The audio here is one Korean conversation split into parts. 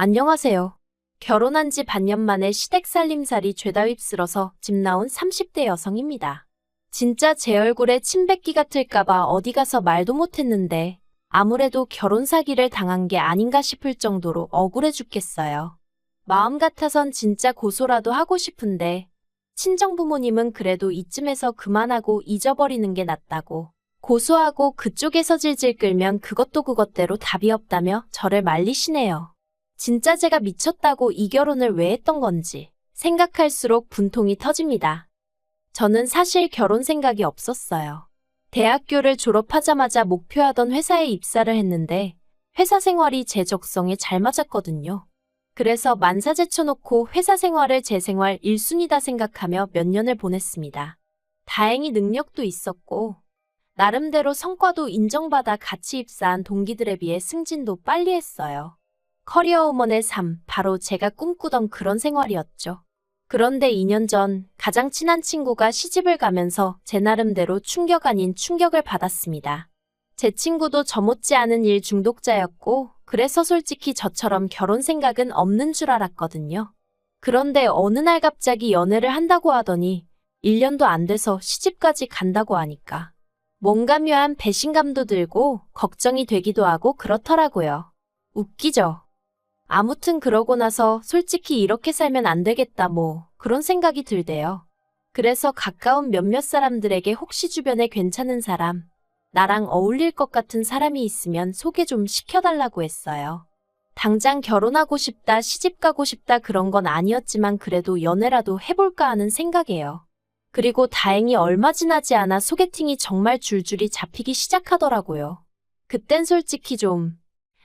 안녕하세요. 결혼한 지 반년 만에 시댁 살림살이 죄다 휩쓸어서 집 나온 30대 여성입니다. 진짜 제 얼굴에 침 뱉기 같을까봐 어디 가서 말도 못했는데 아무래도 결혼 사기를 당한 게 아닌가 싶을 정도로 억울해 죽겠어요. 마음 같아선 진짜 고소라도 하고 싶은데 친정 부모님은 그래도 이쯤에서 그만하고 잊어버리는 게 낫다고 고소하고 그쪽에서 질질 끌면 그것도 그것대로 답이 없다며 저를 말리시네요. 진짜 제가 미쳤다고 이 결혼을 왜 했던 건지 생각할수록 분통이 터집니다. 저는 사실 결혼 생각이 없었어요. 대학교를 졸업하자마자 목표하던 회사에 입사를 했는데 회사 생활이 제 적성에 잘 맞았거든요. 그래서 만사 제쳐놓고 회사 생활을 제 생활 1순위다 생각하며 몇 년을 보냈습니다. 다행히 능력도 있었고 나름대로 성과도 인정받아 같이 입사한 동기들에 비해 승진도 빨리 했어요. 커리어 우먼의 삶, 바로 제가 꿈꾸던 그런 생활이었죠. 그런데 2년 전 가장 친한 친구가 시집을 가면서 제 나름대로 충격 아닌 충격을 받았습니다. 제 친구도 저 못지않은 일 중독자였고 그래서 솔직히 저처럼 결혼 생각은 없는 줄 알았거든요. 그런데 어느 날 갑자기 연애를 한다고 하더니 1년도 안 돼서 시집까지 간다고 하니까 뭔가 묘한 배신감도 들고 걱정이 되기도 하고 그렇더라고요. 웃기죠? 아무튼 그러고 나서 솔직히 이렇게 살면 안 되겠다 그런 생각이 들대요. 그래서 가까운 몇몇 사람들에게 혹시 주변에 괜찮은 사람, 나랑 어울릴 것 같은 사람이 있으면 소개 좀 시켜달라고 했어요. 당장 결혼하고 싶다, 시집 가고 싶다 그런 건 아니었지만 그래도 연애라도 해볼까 하는 생각이에요. 그리고 다행히 얼마 지나지 않아 소개팅이 정말 줄줄이 잡히기 시작하더라고요. 그땐 솔직히 좀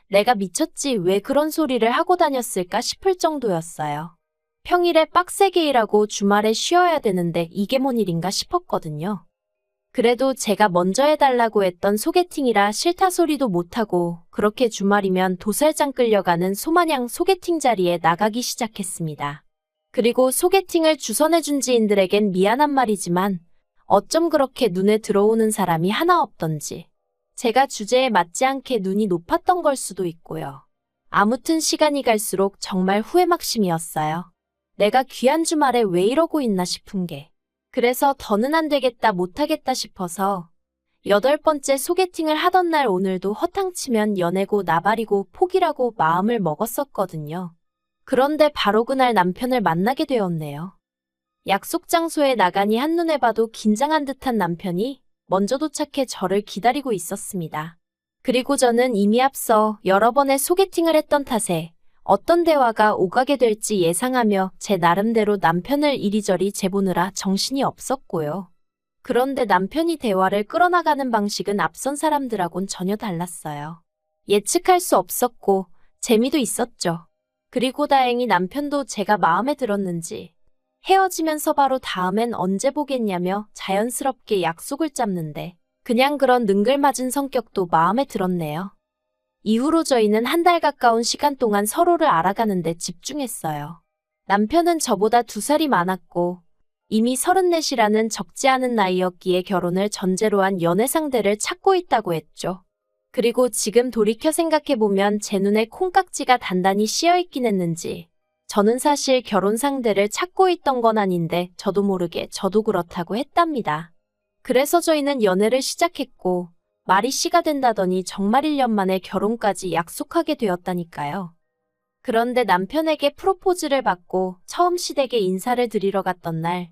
내가 미쳤지 왜 그런 소리를 하고 다녔을까 싶을 정도였어요. 평일에 빡세게 일하고 주말에 쉬어야 되는데 이게 뭔 일인가 싶었거든요. 그래도 제가 먼저 해달라고 했던 소개팅이라 싫다 소리도 못하고 그렇게 주말이면 도살장 끌려가는 소마냥 소개팅 자리에 나가기 시작했습니다. 그리고 소개팅을 주선해준 지인들에겐 미안한 말이지만 어쩜 그렇게 눈에 들어오는 사람이 하나 없던지 제가 주제에 맞지 않게 눈이 높았던 걸 수도 있고요. 아무튼 시간이 갈수록 정말 후회막심이었어요. 내가 귀한 주말에 왜 이러고 있나 싶은 게. 그래서 더는 안 되겠다 못하겠다 싶어서 8번째 소개팅을 하던 날 오늘도 허탕치면 연애고 나발이고 포기라고 마음을 먹었었거든요. 그런데 바로 그날 남편을 만나게 되었네요. 약속 장소에 나가니 한눈에 봐도 긴장한 듯한 남편이 먼저 도착해 저를 기다리고 있었습니다. 그리고 저는 이미 앞서 여러 번의 소개팅을 했던 탓에 어떤 대화가 오가게 될지 예상하며 제 나름대로 남편을 이리저리 재보느라 정신이 없었고요. 그런데 남편이 대화를 끌어나가는 방식은 앞선 사람들하고는 전혀 달랐어요. 예측할 수 없었고 재미도 있었죠. 그리고 다행히 남편도 제가 마음에 들었는지 헤어지면서 바로 다음엔 언제 보겠냐며 자연스럽게 약속을 잡는데 그냥 그런 능글맞은 성격도 마음에 들었네요. 이후로 저희는 한 달 가까운 시간 동안 서로를 알아가는데 집중했어요. 남편은 저보다 2살이 많았고 이미 34이라는 적지 않은 나이였기에 결혼을 전제로 한 연애 상대를 찾고 있다고 했죠. 그리고 지금 돌이켜 생각해보면 제 눈에 콩깍지가 단단히 씌어있긴 했는지 저는 사실 결혼 상대를 찾고 있던 건 아닌데 저도 모르게 저도 그렇다고 했답니다. 그래서 저희는 연애를 시작했고 말이 씨가 된다더니 정말 1년 만에 결혼까지 약속하게 되었다니까요. 그런데 남편에게 프로포즈를 받고 처음 시댁에 인사를 드리러 갔던 날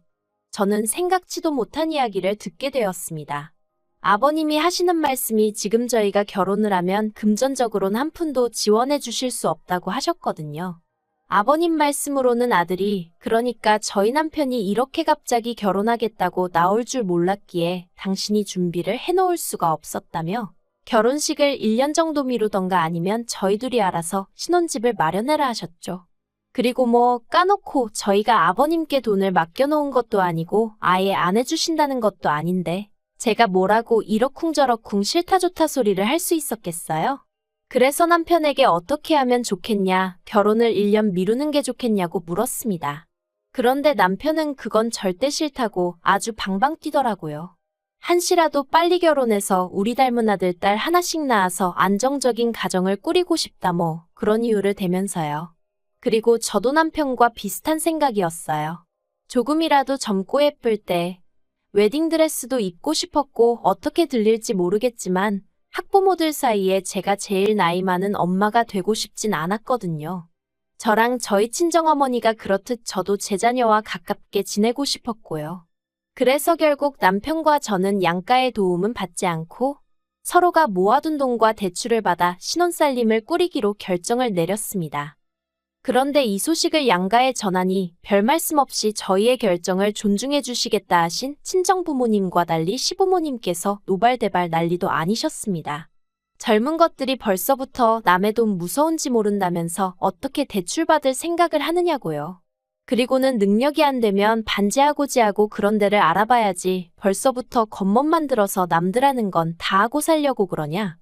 저는 생각지도 못한 이야기를 듣게 되었습니다. 아버님이 하시는 말씀이 지금 저희가 결혼을 하면 금전적으로는 한 푼도 지원해 주실 수 없다고 하셨거든요. 아버님 말씀으로는 아들이 그러니까 저희 남편이 이렇게 갑자기 결혼하겠다고 나올 줄 몰랐기에 당신이 준비를 해놓을 수가 없었다며 결혼식을 1년 정도 미루던가 아니면 저희 둘이 알아서 신혼집을 마련해라 하셨죠. 그리고 까놓고 저희가 아버님께 돈을 맡겨놓은 것도 아니고 아예 안 해주신다는 것도 아닌데 제가 뭐라고 이러쿵저러쿵 싫다 좋다 소리를 할 수 있었겠어요? 그래서 남편에게 어떻게 하면 좋겠냐, 결혼을 1년 미루는 게 좋겠냐고 물었습니다. 그런데 남편은 그건 절대 싫다고 아주 방방 뛰더라고요. 한시라도 빨리 결혼해서 우리 닮은 아들, 딸 하나씩 낳아서 안정적인 가정을 꾸리고 싶다 그런 이유를 대면서요. 그리고 저도 남편과 비슷한 생각이었어요. 조금이라도 젊고 예쁠 때 웨딩드레스도 입고 싶었고 어떻게 들릴지 모르겠지만 학부모들 사이에 제가 제일 나이 많은 엄마가 되고 싶진 않았거든요. 저랑 저희 친정어머니가 그렇듯 저도 제 자녀와 가깝게 지내고 싶었고요. 그래서 결국 남편과 저는 양가의 도움은 받지 않고 서로가 모아둔 돈과 대출을 받아 신혼살림을 꾸리기로 결정을 내렸습니다. 그런데 이 소식을 양가에 전하니 별 말씀 없이 저희의 결정을 존중해 주시겠다 하신 친정부모님과 달리 시부모님께서 노발대발 난리도 아니셨습니다. 젊은 것들이 벌써부터 남의 돈 무서운지 모른다면서 어떻게 대출받을 생각을 하느냐고요. 그리고는 능력이 안 되면 반지하고지하고 그런 데를 알아봐야지 벌써부터 겉멋만 들어서 남들 하는 건 다 하고 살려고 그러냐.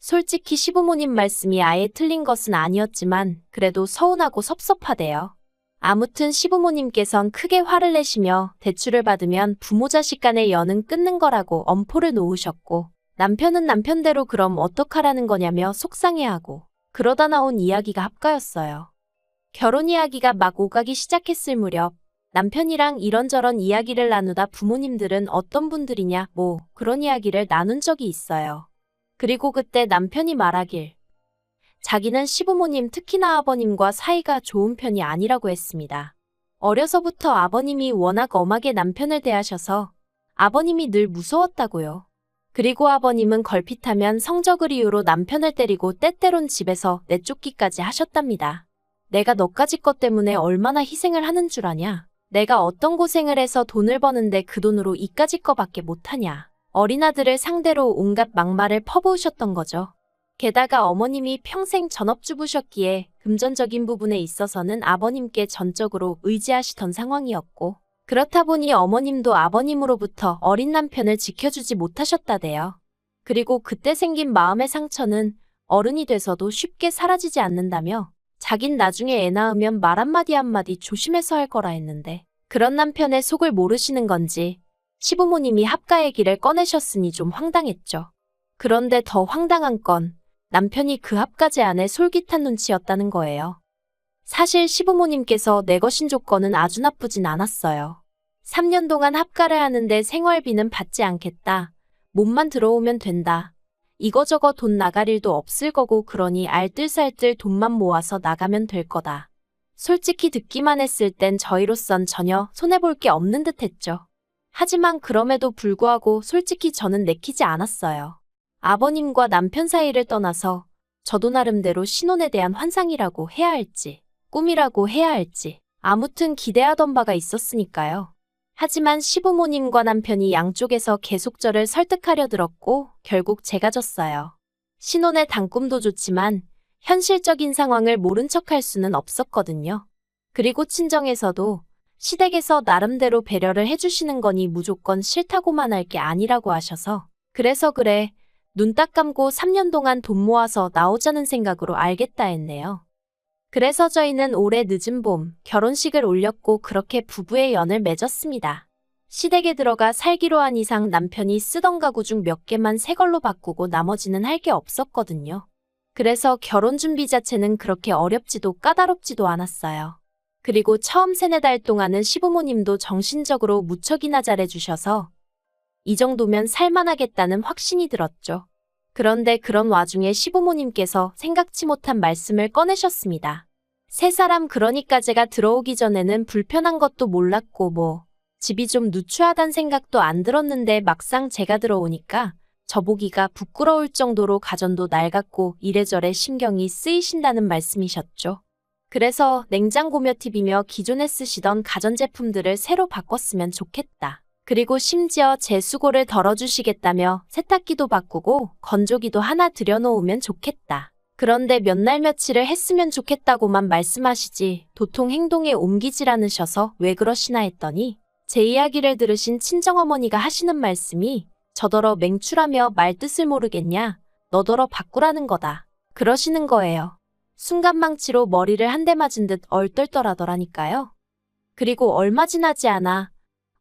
솔직히 시부모님 말씀이 아예 틀린 것은 아니었지만 그래도 서운하고 섭섭하대요. 아무튼 시부모님께선 크게 화를 내시며 대출을 받으면 부모 자식 간의 연은 끊는 거라고 엄포를 놓으셨고 남편은 남편대로 그럼 어떡하라는 거냐며 속상해하고 그러다 나온 이야기가 합가였어요. 결혼 이야기가 막 오가기 시작했을 무렵 남편이랑 이런저런 이야기를 나누다 부모님들은 어떤 분들이냐 뭐 그런 이야기를 나눈 적이 있어요. 그리고 그때 남편이 말하길 자기는 시부모님 특히나 아버님과 사이가 좋은 편이 아니라고 했습니다. 어려서부터 아버님이 워낙 엄하게 남편을 대하셔서 아버님이 늘 무서웠다고요. 그리고 아버님은 걸핏하면 성적을 이유로 남편을 때리고 때때론 집에서 내쫓기까지 하셨답니다. 내가 너까지 것 때문에 얼마나 희생을 하는 줄 아냐? 내가 어떤 고생을 해서 돈을 버는데 그 돈으로 이까짓 거밖에 못하냐? 어린아들을 상대로 온갖 막말을 퍼부으셨던 거죠. 게다가 어머님이 평생 전업주부셨기에 금전적인 부분에 있어서는 아버님께 전적으로 의지하시던 상황이었고 그렇다 보니 어머님도 아버님으로부터 어린 남편을 지켜주지 못하셨다대요. 그리고 그때 생긴 마음의 상처는 어른이 돼서도 쉽게 사라지지 않는다며 자긴 나중에 애 낳으면 말 한마디 한마디 조심해서 할 거라 했는데 그런 남편의 속을 모르시는 건지 시부모님이 합가 얘기를 꺼내셨으니 좀 황당했죠. 그런데 더 황당한 건 남편이 그 합가제 안에 솔깃한 눈치였다는 거예요. 사실 시부모님께서 내거신 조건은 아주 나쁘진 않았어요. 3년 동안 합가를 하는데 생활비는 받지 않겠다. 몸만 들어오면 된다. 이거저거 돈 나갈 일도 없을 거고 그러니 알뜰살뜰 돈만 모아서 나가면 될 거다. 솔직히 듣기만 했을 땐 저희로선 전혀 손해볼 게 없는 듯 했죠. 하지만 그럼에도 불구하고 솔직히 저는 내키지 않았어요. 아버님과 남편 사이를 떠나서 저도 나름대로 신혼에 대한 환상이라고 해야 할지 꿈이라고 해야 할지 아무튼 기대하던 바가 있었으니까요. 하지만 시부모님과 남편이 양쪽에서 계속 저를 설득하려 들었고 결국 제가 졌어요. 신혼의 단꿈도 좋지만 현실적인 상황을 모른 척할 수는 없었거든요. 그리고 친정에서도 시댁에서 나름대로 배려를 해주시는 거니 무조건 싫다고만 할 게 아니라고 하셔서 그래서 그래 눈 딱 감고 3년 동안 돈 모아서 나오자는 생각으로 알겠다 했네요. 그래서 저희는 올해 늦은 봄 결혼식을 올렸고 그렇게 부부의 연을 맺었습니다. 시댁에 들어가 살기로 한 이상 남편이 쓰던 가구 중 몇 개만 새 걸로 바꾸고 나머지는 할 게 없었거든요. 그래서 결혼 준비 자체는 그렇게 어렵지도 까다롭지도 않았어요. 그리고 처음 3-4달 동안은 시부모님도 정신적으로 무척이나 잘해주셔서 이 정도면 살만하겠다는 확신이 들었죠. 그런데 그런 와중에 시부모님께서 생각지 못한 말씀을 꺼내셨습니다. 세 사람 그러니까 제가 들어오기 전에는 불편한 것도 몰랐고 뭐 집이 좀 누추하단 생각도 안 들었는데 막상 제가 들어오니까 저보기가 부끄러울 정도로 가전도 낡았고 이래저래 신경이 쓰이신다는 말씀이셨죠. 그래서 냉장고며 TV며 기존에 쓰시던 가전제품들을 새로 바꿨으면 좋겠다. 그리고 심지어 제 수고를 덜어주시겠다며 세탁기도 바꾸고 건조기도 하나 들여놓으면 좋겠다. 그런데 몇 날 며칠을 했으면 좋겠다고만 말씀하시지 도통 행동에 옮기질 않으셔서 왜 그러시나 했더니 제 이야기를 들으신 친정어머니가 하시는 말씀이 저더러 맹추라며 말 뜻을 모르겠냐? 너더러 바꾸라는 거다. 그러시는 거예요. 순간망치로 머리를 한 대 맞은 듯 얼떨떨하더라니까요. 그리고 얼마 지나지 않아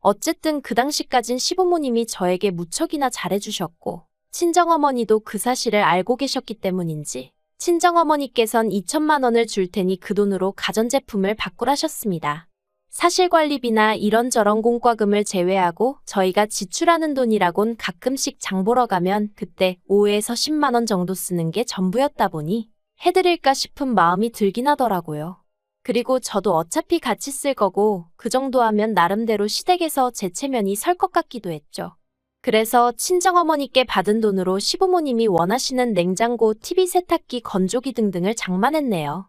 어쨌든 그 당시까진 시부모님이 저에게 무척이나 잘해주셨고 친정어머니도 그 사실을 알고 계셨기 때문인지 친정어머니께선 2천만 원을 줄 테니 그 돈으로 가전제품을 바꾸라셨습니다. 사실관리비나 이런저런 공과금을 제외하고 저희가 지출하는 돈이라곤 가끔씩 장 보러 가면 그때 5에서 10만 원 정도 쓰는 게 전부였다 보니 해드릴까 싶은 마음이 들긴 하더라고요. 그리고 저도 어차피 같이 쓸 거고 그 정도 하면 나름대로 시댁에서 제 체면이 설 것 같기도 했죠. 그래서 친정어머니께 받은 돈으로 시부모님이 원하시는 냉장고, TV 세탁기, 건조기 등등을 장만했네요.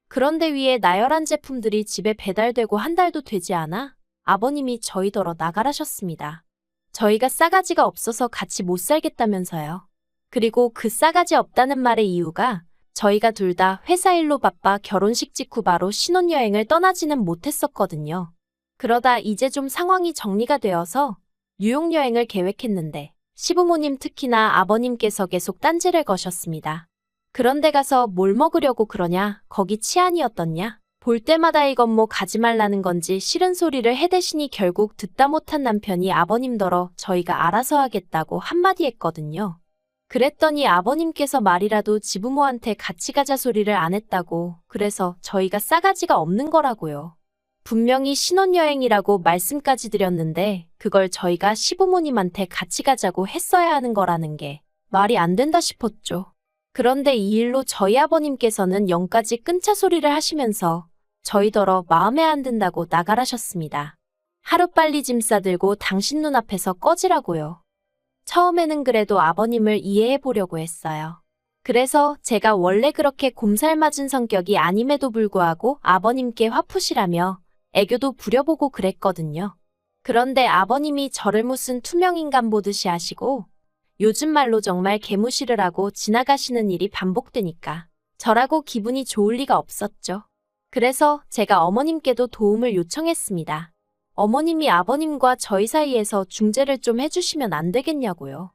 그런데 위에 나열한 제품들이 집에 배달되고 한 달도 되지 않아 아버님이 저희더러 나가라셨습니다. 저희가 싸가지가 없어서 같이 못 살겠다면서요. 그리고 그 싸가지 없다는 말의 이유가 저희가 둘 다 회사 일로 바빠 결혼식 직후 바로 신혼여행을 떠나지는 못했었거든요. 그러다 이제 좀 상황이 정리가 되어서 뉴욕여행을 계획했는데 시부모님 특히나 아버님께서 계속 딴지를 거셨습니다. 그런데 가서 뭘 먹으려고 그러냐, 거기 치안이 어떻냐, 볼 때마다 이건 뭐 가지 말라는 건지 싫은 소리를 해대시니 결국 듣다 못한 남편이 아버님더러 저희가 알아서 하겠다고 한마디 했거든요. 그랬더니 아버님께서 말이라도 지부모한테 같이 가자 소리를 안 했다고, 그래서 저희가 싸가지가 없는 거라고요. 분명히 신혼여행이라고 말씀까지 드렸는데 그걸 저희가 시부모님한테 같이 가자고 했어야 하는 거라는 게 말이 안 된다 싶었죠. 그런데 이 일로 저희 아버님께서는 영까지 끊자 소리를 하시면서 저희더러 마음에 안 든다고 나가라셨습니다. 하루빨리 짐 싸들고 당신 눈앞에서 꺼지라고요. 처음에는 그래도 아버님을 이해해 보려고 했어요. 그래서 제가 원래 그렇게 곰살맞은 성격이 아님에도 불구하고 아버님께 화푸시라며 애교도 부려보고 그랬거든요. 그런데 아버님이 저를 무슨 투명인간 보듯이 하시고 요즘 말로 정말 개무시를 하고 지나가시는 일이 반복되니까 저라고 기분이 좋을 리가 없었죠. 그래서 제가 어머님께도 도움을 요청했습니다. 어머님이 아버님과 저희 사이에서 중재를 좀 해주시면 안 되겠냐고요.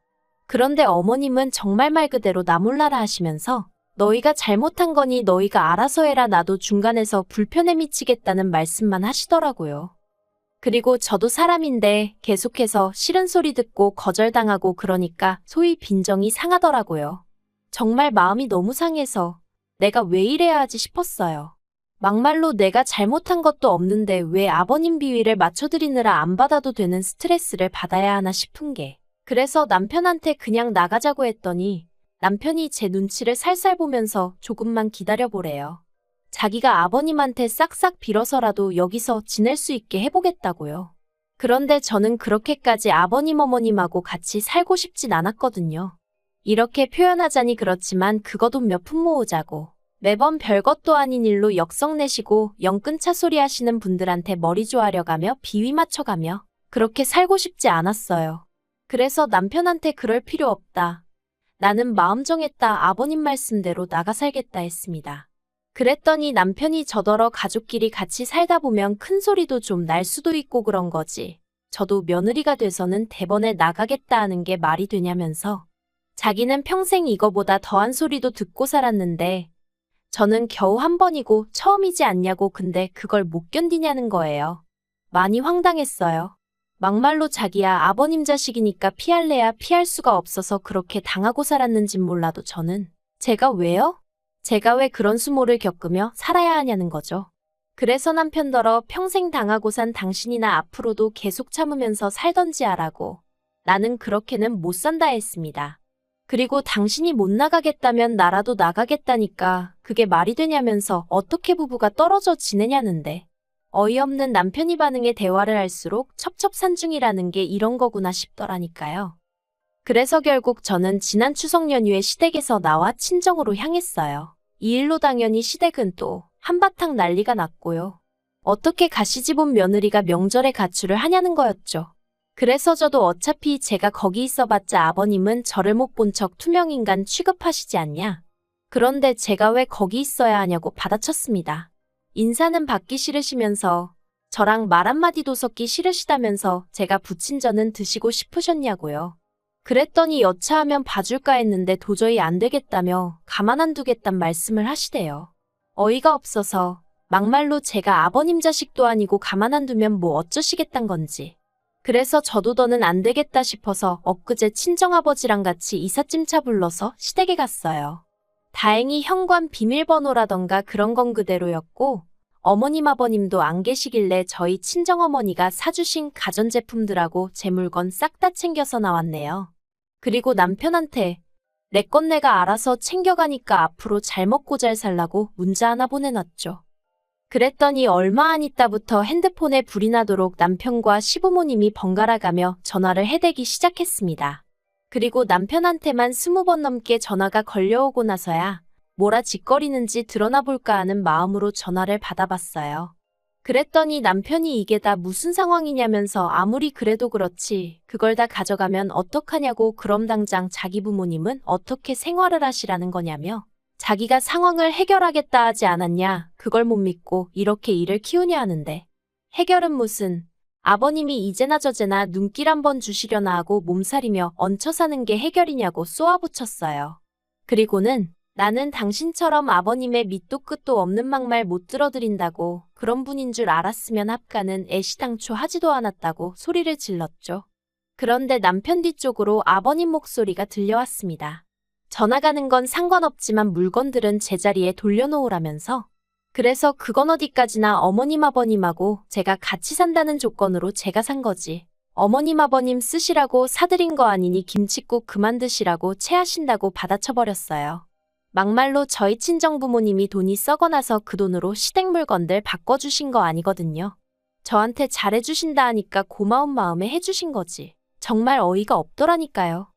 그런데 어머님은 정말 말 그대로 나 몰라라 하시면서 너희가 잘못한 거니 너희가 알아서 해라, 나도 중간에서 불편해 미치겠다는 말씀만 하시더라고요. 그리고 저도 사람인데 계속해서 싫은 소리 듣고 거절당하고 그러니까 소위 빈정이 상하더라고요. 정말 마음이 너무 상해서 내가 왜 이래야 하지 싶었어요. 막말로 내가 잘못한 것도 없는데 왜 아버님 비위를 맞춰드리느라 안 받아도 되는 스트레스를 받아야 하나 싶은 게, 그래서 남편한테 그냥 나가자고 했더니 남편이 제 눈치를 살살 보면서 조금만 기다려보래요. 자기가 아버님한테 싹싹 빌어서라도 여기서 지낼 수 있게 해보겠다고요. 그런데 저는 그렇게까지 아버님 어머님하고 같이 살고 싶진 않았거든요. 이렇게 표현하자니 그렇지만 그거 돈 몇 푼 모으자고 매번 별것도 아닌 일로 역성 내시고 영끈차 소리 하시는 분들한테 머리 조아려가며 비위 맞춰가며 그렇게 살고 싶지 않았어요. 그래서 남편한테 그럴 필요 없다. 나는 마음 정했다. 아버님 말씀대로 나가 살겠다 했습니다. 그랬더니 남편이 저더러 가족끼리 같이 살다 보면 큰 소리도 좀 날 수도 있고 그런 거지. 저도 며느리가 돼서는 대번에 나가겠다 하는 게 말이 되냐면서 자기는 평생 이거보다 더한 소리도 듣고 살았는데 저는 겨우 한 번이고 처음이지 않냐고, 근데 그걸 못 견디냐는 거예요. 많이 황당했어요. 막말로 자기야 아버님 자식이니까 피할래야 피할 수가 없어서 그렇게 당하고 살았는진 몰라도 저는 제가 왜요? 제가 왜 그런 수모를 겪으며 살아야 하냐는 거죠. 그래서 남편더러 평생 당하고 산 당신이나 앞으로도 계속 참으면서 살던지 하라고, 나는 그렇게는 못 산다 했습니다. 그리고 당신이 못 나가겠다면 나라도 나가겠다니까 그게 말이 되냐면서 어떻게 부부가 떨어져 지내냐는데, 어이없는 남편이 반응에 대화를 할수록 첩첩산중이라는 게 이런 거구나 싶더라니까요. 그래서 결국 저는 지난 추석 연휴에 시댁에서 나와 친정으로 향했어요. 이 일로 당연히 시댁은 또 한바탕 난리가 났고요. 어떻게 가시집 온 며느리가 명절에 가출을 하냐는 거였죠. 그래서 저도 어차피 제가 거기 있어봤자 아버님은 저를 못 본 척 투명인간 취급하시지 않냐. 그런데 제가 왜 거기 있어야 하냐고 받아쳤습니다. 인사는 받기 싫으시면서 저랑 말 한마디도 섞기 싫으시다면서 제가 부친 전은 드시고 싶으셨냐고요. 그랬더니 여차하면 봐줄까 했는데 도저히 안 되겠다며 가만 안 두겠단 말씀을 하시대요. 어이가 없어서 막말로 제가 아버님 자식도 아니고 가만 안 두면 뭐 어쩌시겠단 건지. 그래서 저도 더는 안 되겠다 싶어서 엊그제 친정아버지랑 같이 이삿짐 차 불러서 시댁에 갔어요. 다행히 현관 비밀번호라던가 그런 건 그대로였고 어머님 아버님도 안 계시길래 저희 친정어머니가 사주신 가전제품들하고 제 물건 싹 다 챙겨서 나왔네요. 그리고 남편한테 내 건 내가 알아서 챙겨가니까 앞으로 잘 먹고 잘 살라고 문자 하나 보내놨죠. 그랬더니 얼마 안 있다부터 핸드폰에 불이 나도록 남편과 시부모님이 번갈아가며 전화를 해대기 시작했습니다. 그리고 남편한테만 20번 넘게 전화가 걸려오고 나서야 뭐라 짓거리는지 드러나 볼까 하는 마음으로 전화를 받아봤어요. 그랬더니 남편이 이게 다 무슨 상황이냐면서 아무리 그래도 그렇지 그걸 다 가져가면 어떡하냐고 그럼 당장 자기 부모님은 어떻게 생활을 하시라는 거냐며 자기가 상황을 해결하겠다 하지 않았냐 그걸 못 믿고 이렇게 일을 키우냐 하는데 해결은 무슨 아버님이 이제나 저제나 눈길 한번 주시려나 하고 몸살이며 얹혀 사는 게 해결이냐고 쏘아붙였어요. 그리고는 나는 당신처럼 아버님의 밑도 끝도 없는 막말 못 들어드린다고 그런 분인 줄 알았으면 합가는 애시당초 하지도 않았다고 소리를 질렀죠. 그런데 남편 뒤쪽으로 아버님 목소리가 들려왔습니다. 전화 가는 건 상관없지만 물건들은 제자리에 돌려놓으라면서 그래서 그건 어디까지나 어머님 아버님하고 제가 같이 산다는 조건으로 제가 산 거지. 어머님 아버님 쓰시라고 사드린 거 아니니 김칫국 그만 드시라고 체하신다고 받아쳐버렸어요. 막말로 저희 친정부모님이 돈이 썩어나서 그 돈으로 시댁 물건들 바꿔주신 거 아니거든요. 저한테 잘해주신다 하니까 고마운 마음에 해주신 거지. 정말 어이가 없더라니까요.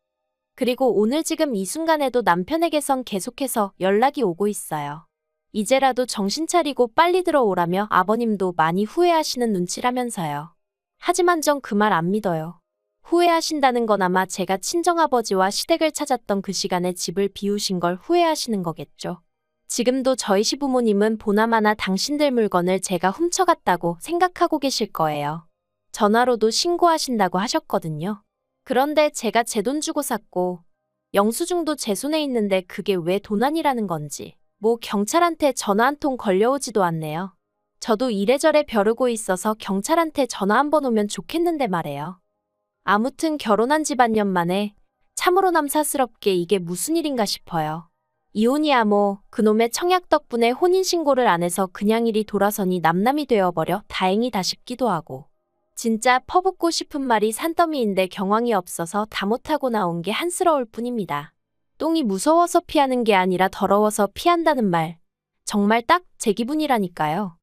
그리고 오늘 지금 이 순간에도 남편에게선 계속해서 연락이 오고 있어요. 이제라도 정신 차리고 빨리 들어오라며 아버님도 많이 후회하시는 눈치라면서요. 하지만 전 그 말 안 믿어요. 후회하신다는 건 아마 제가 친정아버지와 시댁을 찾았던 그 시간에 집을 비우신 걸 후회하시는 거겠죠. 지금도 저희 시부모님은 보나마나 당신들 물건을 제가 훔쳐갔다고 생각하고 계실 거예요. 전화로도 신고하신다고 하셨거든요. 그런데 제가 제 돈 주고 샀고 영수증도 제 손에 있는데 그게 왜 도난이라는 건지 뭐 경찰한테 전화 한 통 걸려오지도 않네요. 저도 이래저래 벼르고 있어서 경찰한테 전화 한번 오면 좋겠는데 말이에요. 아무튼 결혼한 지 반년 만에 참으로 남사스럽게 이게 무슨 일인가 싶어요. 이혼이야 뭐 그놈의 청약 덕분에 혼인신고를 안 해서 그냥 일이 돌아서니 남남이 되어버려 다행이다 싶기도 하고 진짜 퍼붓고 싶은 말이 산더미인데 경황이 없어서 다 못하고 나온 게 한스러울 뿐입니다. 똥이 무서워서 피하는 게 아니라 더러워서 피한다는 말 정말 딱 제 기분이라니까요.